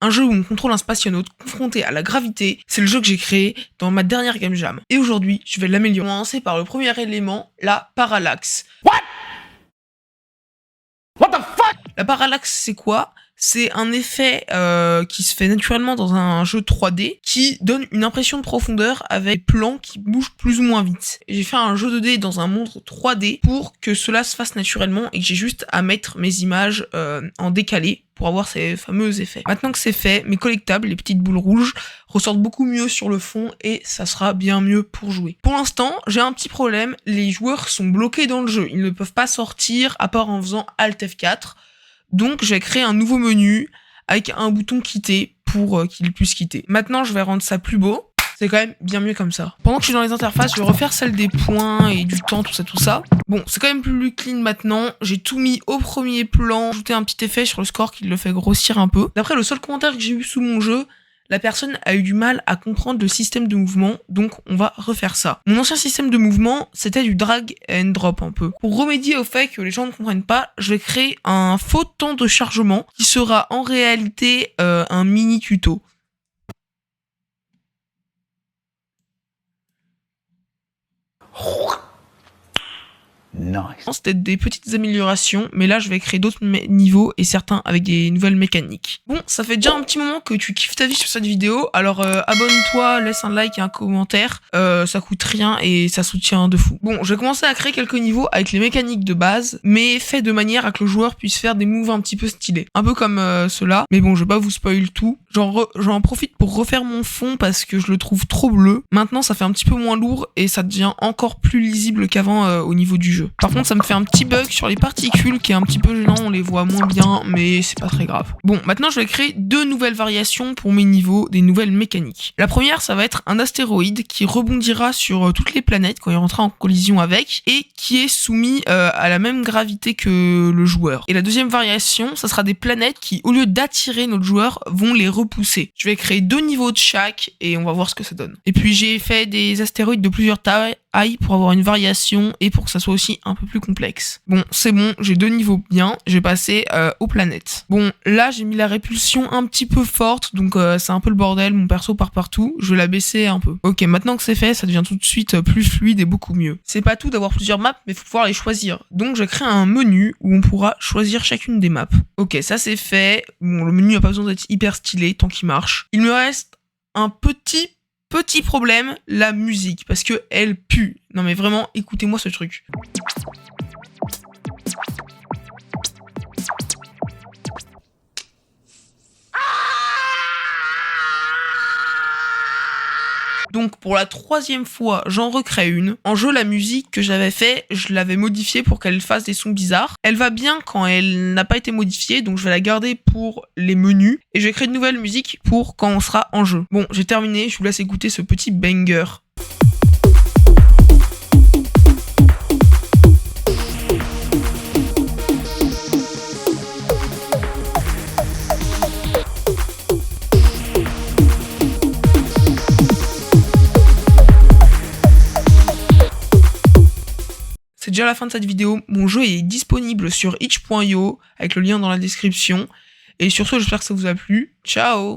un jeu où on contrôle un spationaute confronté à la gravité. C'est le jeu que j'ai créé dans ma dernière game jam. Et aujourd'hui, je vais l'améliorer. On va commencer par le premier élément, la parallaxe. What the fuck? La parallaxe, c'est quoi? C'est un effet qui se fait naturellement dans un jeu 3D qui donne une impression de profondeur avec des plans qui bougent plus ou moins vite. J'ai fait un jeu 2D dans un monde 3D pour que cela se fasse naturellement et que j'ai juste à mettre mes images en décalé pour avoir ces fameux effets. Maintenant que c'est fait, mes collectables, les petites boules rouges, ressortent beaucoup mieux sur le fond et ça sera bien mieux pour jouer. Pour l'instant, j'ai un petit problème, les joueurs sont bloqués dans le jeu, ils ne peuvent pas sortir à part en faisant Alt F4. Donc, je vais créer un nouveau menu avec un bouton quitter pour qu'il puisse quitter. Maintenant, je vais rendre ça plus beau. C'est quand même bien mieux comme ça. Pendant que je suis dans les interfaces, je vais refaire celle des points et du temps, tout ça. Bon, c'est quand même plus clean maintenant. J'ai tout mis au premier plan, ajouté un petit effet sur le score qui le fait grossir un peu. D'après le seul commentaire que j'ai eu sous mon jeu, la personne a eu du mal à comprendre le système de mouvement, donc on va refaire ça. Mon ancien système de mouvement, c'était du drag and drop un peu. Pour remédier au fait que les gens ne comprennent pas, je vais créer un faux temps de chargement qui sera en réalité un mini tuto. Nice. C'était des petites améliorations, mais là je vais créer d'autres niveaux et certains avec des nouvelles mécaniques. Bon, ça fait déjà un petit moment que tu kiffes ta vie sur cette vidéo, alors abonne-toi, laisse un like et un commentaire, ça coûte rien et ça soutient de fou. Bon, je vais commencer à créer quelques niveaux avec les mécaniques de base, mais fait de manière à que le joueur puisse faire des moves un petit peu stylés. Un peu comme ceux-là, mais bon, je vais pas vous spoil tout. J'en profite pour refaire mon fond parce que je le trouve trop bleu. Maintenant, ça fait un petit peu moins lourd et ça devient encore plus lisible qu'avant au niveau du jeu. Par contre, ça me fait un petit bug sur les particules qui est un petit peu gênant, on les voit moins bien, mais c'est pas très grave. Bon, maintenant je vais créer deux nouvelles variations pour mes niveaux, des nouvelles mécaniques. La première, ça va être un astéroïde qui rebondira sur toutes les planètes quand il rentrera en collision avec et qui est soumis à la même gravité que le joueur. Et la deuxième variation, ça sera des planètes qui, au lieu d'attirer notre joueur, vont les repousser. Je vais créer deux niveaux de chaque et on va voir ce que ça donne. Et puis j'ai fait des astéroïdes de plusieurs tailles pour avoir une variation et pour que ça soit aussi un peu plus complexe. Bon, c'est bon, j'ai deux niveaux bien, je vais passer aux planètes. Bon, là j'ai mis la répulsion un petit peu forte, donc c'est un peu le bordel, mon perso part partout, je vais la baisser un peu. Ok, maintenant que c'est fait, ça devient tout de suite plus fluide et beaucoup mieux. C'est pas tout d'avoir plusieurs maps, mais faut pouvoir les choisir. Donc je crée un menu où on pourra choisir chacune des maps. Ok, ça c'est fait, bon le menu a pas besoin d'être hyper stylé tant qu'il marche. Il me reste un petit problème, la musique, parce que elle pue. Non mais vraiment, écoutez-moi ce truc. Donc pour la troisième fois, j'en recrée une. En jeu, la musique que j'avais fait, je l'avais modifiée pour qu'elle fasse des sons bizarres. Elle va bien quand elle n'a pas été modifiée, donc je vais la garder pour les menus. Et je vais créer une nouvelle musique pour quand on sera en jeu. Bon, j'ai terminé, je vous laisse écouter ce petit banger. C'est déjà la fin de cette vidéo, mon jeu est disponible sur itch.io avec le lien dans la description. Et sur ce, j'espère que ça vous a plu. Ciao!